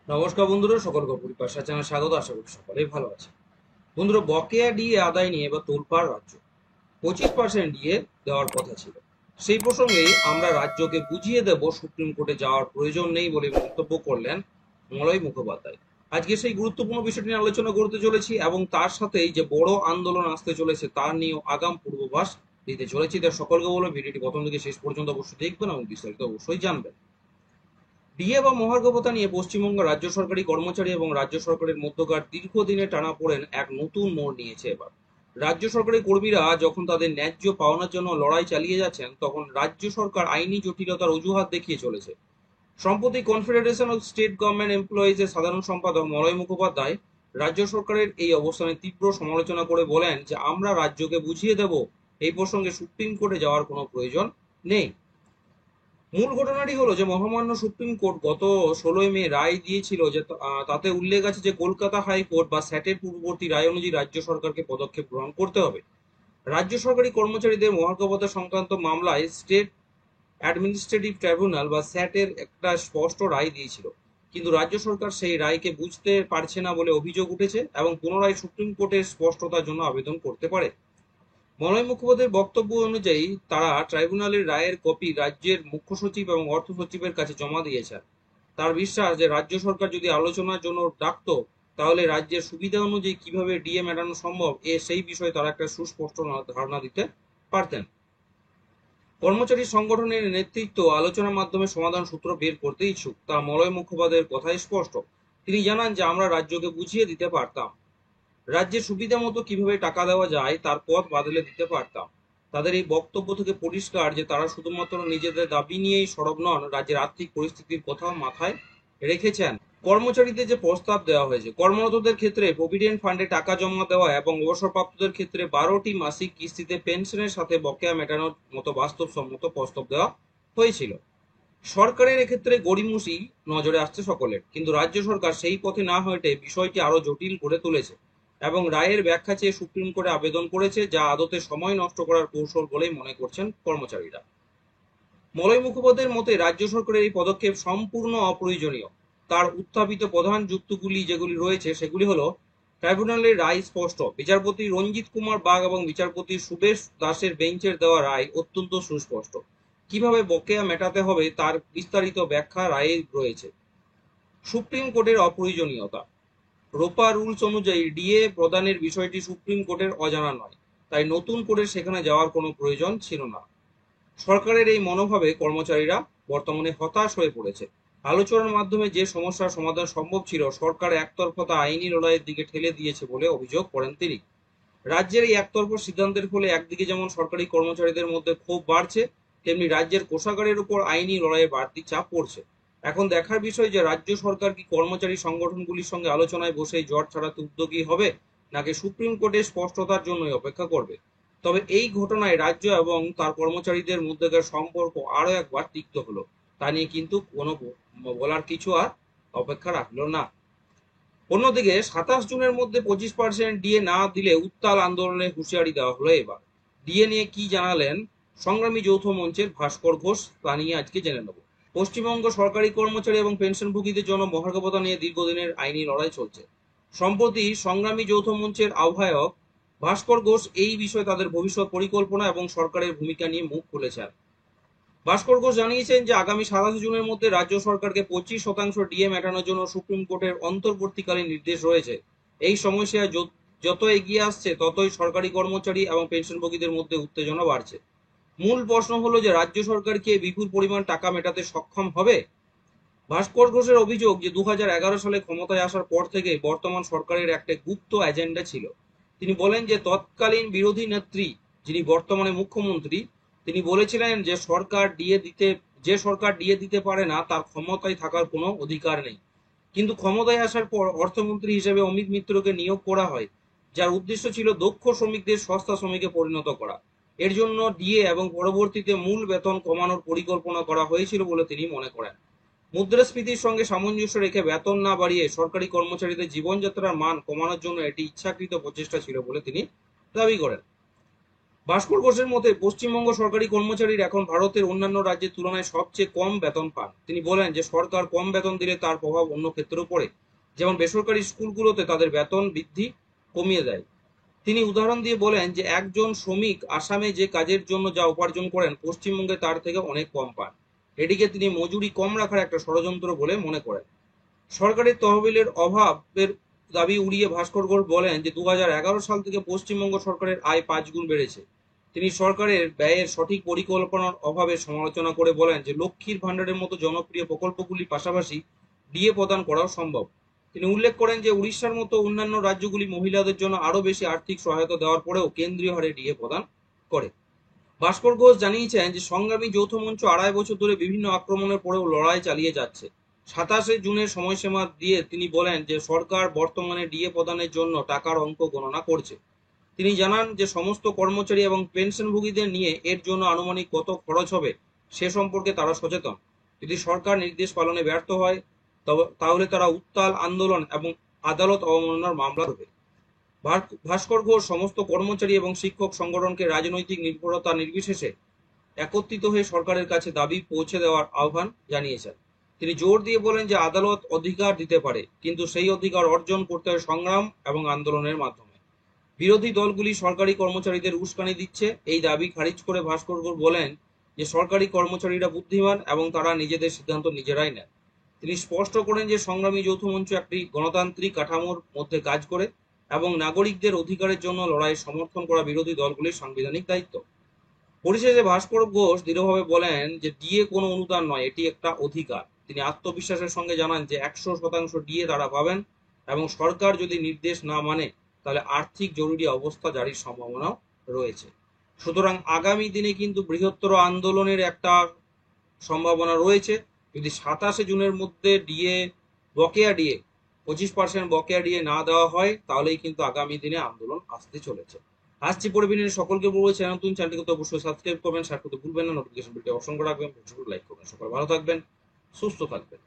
নমস্কার বন্ধুরা, সকলকে পরিপাশা চ্যানেল স্বাগত। আশা করি সকলেই ভালো আছে। বন্ধুরা, বকেয়া ডিএ আদায় নিয়ে এবার তোলপাড় রাজ্য। 25% ডিএ দেওয়ার কথা ছিল। সেই প্রসঙ্গেই আমরা রাজ্যকে বুঝিয়ে দেব সুপ্রিম কোর্টে যাওয়ার প্রয়োজন নেই বলে মন্তব্য করলেন মলয় মুখোপাধ্যায়। আজকে সেই গুরুত্বপূর্ণ বিষয়টি নিয়ে আলোচনা করতে চলেছি এবং তার সাথেই যে বড় আন্দোলন আসতে চলেছে তার নিয়েও আগাম পূর্বাভাস দিতে চলেছি। তাই সকলকে বলবো ভিডিওটি প্রথম থেকে শেষ পর্যন্ত অবশ্যই দেখবেন এবং বিস্তারিত অবশ্যই জানবেন। ডিএ বা মহার্ঘ ভাতা নিয়ে পশ্চিমবঙ্গ রাজ্য সরকারি কর্মচারী এবং রাজ্য সরকারের মধ্যকার দীর্ঘদিনের টানাপোড়েন এক নতুন মোড় নিয়েছে এবার। রাজ্য সরকারি কর্মীরা যখন তাদের ন্যায্য পাওনার জন্য লড়াই চালিয়ে যাচ্ছেন, তখন রাজ্য সরকার আইনি জটিলতার অজুহাত দেখিয়ে চলেছে। সম্প্রতি confederation of state government employees এর সাধারণ সম্পাদক মলয় মুখোপাধ্যায় রাজ্য সরকারের এই অবস্থানের তীব্র সমালোচনা করে বলেন যে আমরা রাজ্যকে বুঝিয়ে দেব, এই প্রসঙ্গে সুপ্রিম কোর্টে যাওয়ার কোনো প্রয়োজন নেই। মূল ঘটনাটি হলো যে মহামান্য সুপ্রিম কোর্ট গত 16 মে রায় দিয়েছিল যে তাতে উল্লেখ আছে যে কলকাতা হাইকোর্ট বা স্যাটের পূর্ববর্তী রায় অনুযায়ী রাজ্য সরকারকে পদক্ষেপ গ্রহণ করতে হবে। রাজ্য সরকারি কর্মচারীদের মহার্ঘ ভাতা সংক্রান্ত মামলায় স্টেট অ্যাডমিনিস্ট্রেটিভ ট্রাইব্যুনাল বা স্যাটের একটা স্পষ্ট রায় দিয়েছিল, কিন্তু রাজ্য সরকার সেই রায়কে বুঝতে পারছে না বলে অভিযোগ উঠেছে এবং পুনরায় সুপ্রিম কোর্টের স্পষ্টতার জন্য আবেদন করতে পারে। মলয় মুখোপাধ্যায়ের বক্তব্য অনুযায়ী তারা ট্রাইব্যুনালের রায়ের কপি রাজ্যের মুখ্য সচিব এবং অর্থ সচিবের কাছে জমা দিয়েছেন। তার বিশ্বাস যে রাজ্য সরকার যদি আলোচনার জন্য ডাকতো, তাহলে রাজ্যের সুবিধা অনুযায়ী কিভাবে ডিএ মেটানো সম্ভব সেই বিষয়ে তারা একটা সুস্পষ্ট ধারণা দিতে পারতেন। কর্মচারী সংগঠনের নেতৃত্ব আলোচনার মাধ্যমে সমাধান সূত্র বের করতে ইচ্ছুক, তা মলয় মুখোপাধ্যায়ের কথাই স্পষ্ট। তিনি জানান যে আমরা রাজ্যকে বুঝিয়ে দিতে পারতাম, রাজ্যের সুবিধা মতো কিভাবে টাকা দেওয়া যায় তার পথ বাদলে দিতে পারতাম। তাদের এই বক্তব্য থেকে পরিষ্কার যে তারা শুধুমাত্র নিজেদের দাবি নিয়েই সরব নন, রাজ্যের আর্থিক পরিস্থিতির কথাও মাথায় রেখেছেন। কর্মচারীদের যে প্রস্তাব দেওয়া হয়েছে, কর্মরতদের ক্ষেত্রে প্রভিডেন্ট ফান্ডে টাকা জমা দেওয়া এবং অবসরপ্রাপ্তদের ক্ষেত্রে 12টি মাসিক কিস্তিতে পেনশনের সাথে বকেয়া মেটানোর মতো বাস্তবসম্মত প্রস্তাব দেওয়া হয়েছিল। সরকারের এক্ষেত্রে গড়িমসি নজরে আসছে সকলের, কিন্তু রাজ্য সরকার সেই পথে না হেঁটে বিষয়টি আরো জটিল করে তুলেছে এবং রায়ের ব্যাখ্যা চেয়ে সুপ্রিম কোর্টে আবেদন করেছে, যা আদতে সময় নষ্ট করার কৌশল বলেই মনে করছেন কর্মচারীরা। মলয় মুখোপাধ্যায়ের মতে রাজ্য সরকারের এই পদক্ষেপ সম্পূর্ণ অপ্রয়োজনীয়। তার উত্থাপিত প্রধান যুক্তিগুলি যেগুলি রয়েছে সেগুলি হলো, ট্রাইব্যুনালের রায় স্পষ্ট, বিচারপতি রঞ্জিত কুমার বাগ এবং বিচারপতি সুবেশ দাসের বেঞ্চের দেওয়া রায় অত্যন্ত সুস্পষ্ট। কিভাবে বকেয়া মেটাতে হবে তার বিস্তারিত ব্যাখ্যা রায়ে রয়েছে। সুপ্রিম কোর্টের অপ্রয়োজনীয়তা, রোপা রুলস অনুযায়ী ডিএ প্রদানের বিষয়টি সুপ্রিম কোর্টের অজানা নয়, তাই নতুন করে সেখানে যাওয়ার কোনো প্রয়োজন ছিল না। সরকারের এই মনোভাবে কর্মচারীরা বর্তমানে হতাশ হয়ে পড়েছে। আলোচনার মাধ্যমে যে সমস্যার সমাধান সম্ভব ছিল, সরকার একতরফা তা আইনি লড়াইয়ের দিকে ঠেলে দিয়েছে বলে অভিযোগ করেন তিনি। রাজ্যের এই একতরফা সিদ্ধান্তের ফলে একদিকে যেমন সরকারি কর্মচারীদের মধ্যে ক্ষোভ বাড়ছে, তেমনি রাজ্যের কোষাগারের উপর আইনি লড়াইয়ে বাড়তি চাপ পড়ছে। এখন দেখার বিষয় যে রাজ্য সরকার কি কর্মচারী সংগঠনগুলির সঙ্গে আলোচনায় বসে জট ছাড়াতে উদ্যোগী হবে, নাকি সুপ্রিম কোর্টের স্পষ্টতার জন্যই অপেক্ষা করবে। তবে এই ঘটনায় রাজ্য এবং তার কর্মচারীদের মধ্যেকার সম্পর্ক আরো একবার তিক্ত হলো, তা নিয়ে কিন্তু কোনো বলার কিছু আর অপেক্ষা রাখলো না। অন্যদিকে 27 জুনের মধ্যে 25% ডিএ না দিলে উত্তাল আন্দোলনের হুঁশিয়ারি দেওয়া হলো এবার। ডিএ নিয়ে কি জানালেন সংগ্রামী যৌথ মঞ্চের ভাস্কর ঘোষ, তা নিয়ে আজকে জেনে নেব। পশ্চিমবঙ্গ সরকারি কর্মচারী এবং পেনশনভোগীদের জন্য মহার্ঘ ভাতা নিয়ে দীর্ঘদিনের আইনি লড়াই চলছে। সম্প্রতি সংগ্রামী যৌথ মঞ্চের আহ্বায়ক ভাস্কর ঘোষ এই বিষয়ে তাদের ভবিষ্যৎ পরিকল্পনা এবং সরকারের ভূমিকা নিয়ে মুখ খুলেছেন। ভাস্কর ঘোষ জানিয়েছেন যে আগামী 27 জুনের মধ্যে রাজ্য সরকারকে 25% ডিএ মেটানোর জন্য সুপ্রিম কোর্টের অন্তর্বর্তীকালীন নির্দেশ রয়েছে। এই সমস্যা যত এগিয়ে আসছে, ততই সরকারি কর্মচারী এবং পেনশনভোগীদের মধ্যে উত্তেজনা বাড়ছে। মূল প্রশ্ন হলো যে রাজ্য সরকার কি বিপুল পরিমাণ টাকা মেটাতে সক্ষম হবে। ভাস্কর ঘোষের অভিযোগ যে 2011 সালে ক্ষমতায় আসার পর থেকে বর্তমান সরকারের একটা গুপ্ত এজেন্ডা ছিল। তিনি বলেন যে তৎকালীন বিরোধী নেত্রী, যিনি বর্তমানে মুখ্যমন্ত্রী, তিনি বলেছিলেন যে সরকার ডিএ দিতে পারে না তার ক্ষমতায় থাকার কোনো অধিকার নেই। কিন্তু ক্ষমতায় আসার পর অর্থমন্ত্রী হিসেবে অমিত মিত্রকে নিয়োগ করা হয়, যার উদ্দেশ্য ছিল দক্ষ শ্রমিকদের সস্তা শ্রমিকে পরিণত করা। এর জন্য ডিএ এবং পরবর্তীতে মূল বেতন কমানোর পরিকল্পনা করা হয়েছিল বলে তিনি মনে করেন। মুদ্রাস্ফীতির সঙ্গে সামঞ্জস্য রেখে বেতন না বাড়িয়ে সরকারি কর্মচারীদের জীবনযাত্রার মান কমানোর জন্য এটি ইচ্ছাকৃত প্রচেষ্টা ছিল বলে তিনি দাবি করেন। ভাস্কর ঘোষের মতে পশ্চিমবঙ্গ সরকারি কর্মচারীর এখন ভারতের অন্যান্য রাজ্যের তুলনায় সবচেয়ে কম বেতন পান। তিনি বলেন যে সরকার কম বেতন দিলে তার প্রভাব অন্য ক্ষেত্রেও পড়ে, যেমন বেসরকারি স্কুলগুলোতে তাদের বেতন বৃদ্ধি কমিয়ে দেয়। তিনি উদাহরণ দিয়ে বলেন যে একজন শ্রমিক আসামে যে কাজের জন্য যা উপার্জন করেন পশ্চিমবঙ্গে তার থেকে অনেক কম পান। এটিকে তিনি মজুরি কম রাখার একটা ষড়যন্ত্র বলে মনে করেন। সরকারের তহবিলের অভাবের দাবি উড়িয়ে ভাস্কর ঘোষ বলেন যে 2011 সাল থেকে পশ্চিমবঙ্গ সরকারের আয় 5 গুণ বেড়েছে। তিনি সরকারের ব্যয়ের সঠিক পরিকল্পনার অভাবের সমালোচনা করে বলেন যে লক্ষ্মীর ভাণ্ডারের মতো জনপ্রিয় প্রকল্পগুলির পাশাপাশি ডিএ প্রদান করাও সম্ভব। তিনি উল্লেখ করেন যে উড়িষ্যার মতো অন্যান্য রাজ্যগুলি মহিলাদের জন্য আরও বেশি আর্থিক সহায়তা দেওয়ার পরেও কেন্দ্রীয় হারে ডিএ প্রদান করে। ভাস্কর ঘোষ জানিয়েছেন যে সংগ্রামী যৌথ মঞ্চ 2.5 বছর ধরে বিভিন্ন আক্রমণের পরেও লড়াই চালিয়ে যাচ্ছে। 27 জুনের সময়সীমা দিয়ে তিনি বলেন যে সরকার বর্তমানে ডিএ প্রদানের জন্য টাকার অঙ্ক গণনা করছে। তিনি জানান যে সমস্ত কর্মচারী এবং পেনশনভোগীদের নিয়ে এর জন্য আনুমানিক কত খরচ হবে সে সম্পর্কে তারা সচেতন। যদি সরকার নির্দেশ পালনে ব্যর্থ হয় তাহলে তারা উত্তাল আন্দোলন এবং আদালত অবমাননার মামলা করবে। ভাস্কর ঘোষ সমস্ত কর্মচারী এবং শিক্ষক সংগঠনকে রাজনৈতিক নির্ভরতা নির্বিশেষে একত্রিত হয়ে সরকারের কাছে দাবি পৌঁছে দেওয়ার আহ্বান জানিয়েছেন। তিনি জোর দিয়ে বলেন যে আদালত অধিকার দিতে পারে, কিন্তু সেই অধিকার অর্জন করতে হয় সংগ্রাম এবং আন্দোলনের মাধ্যমে। বিরোধী দলগুলি সরকারি কর্মচারীদের উস্কানি দিচ্ছে, এই দাবি খারিজ করে ভাস্কর ঘোষ বলেন যে সরকারি কর্মচারীরা বুদ্ধিমান এবং তারা নিজেদের সিদ্ধান্ত নিজেরাই নেন। তিনি স্পষ্ট করেন যে সংগ্রামী যৌথ মঞ্চ একটি গণতান্ত্রিক কাঠামোর মধ্যে কাজ করে এবং নাগরিকদের অধিকারের জন্য লড়াই সমর্থন করা বিরোধী দলগুলির সাংবিধানিক দায়িত্ব। পরিশেষে ভাস্কর ঘোষ দৃঢ়ভাবে বলেন যে ডিএ কোনো অনুদান নয়, এটি একটা অধিকার। তিনি আত্মবিশ্বাসের সঙ্গে জানান যে 100% ডিএ তারা পাবেন এবং সরকার যদি নির্দেশ না মানে তাহলে আর্থিক জরুরি অবস্থা জারির সম্ভাবনাও রয়েছে। সুতরাং আগামী দিনে কিন্তু বৃহত্তর আন্দোলনের একটা সম্ভাবনা রয়েছে। যদি 27 জুনের মধ্যে বকেয়া ডিএ 25% বকেয়া ডিএ না দেওয়া হয় তাহলেই কিন্তু আগামী দিনে আন্দোলন আসতে চলেছে। আসছি পরিবেশনের সকলকে বলবো চ্যানেলটিকে তো অবশ্যই সাবস্ক্রাইব করবেন, শেয়ার করতে ভুলবেন না, নোটিফিকেশন বেলটি অপশন করে রাখবেন, লাইক করবেন। সকল ভালো থাকবেন, সুস্থ থাকবেন।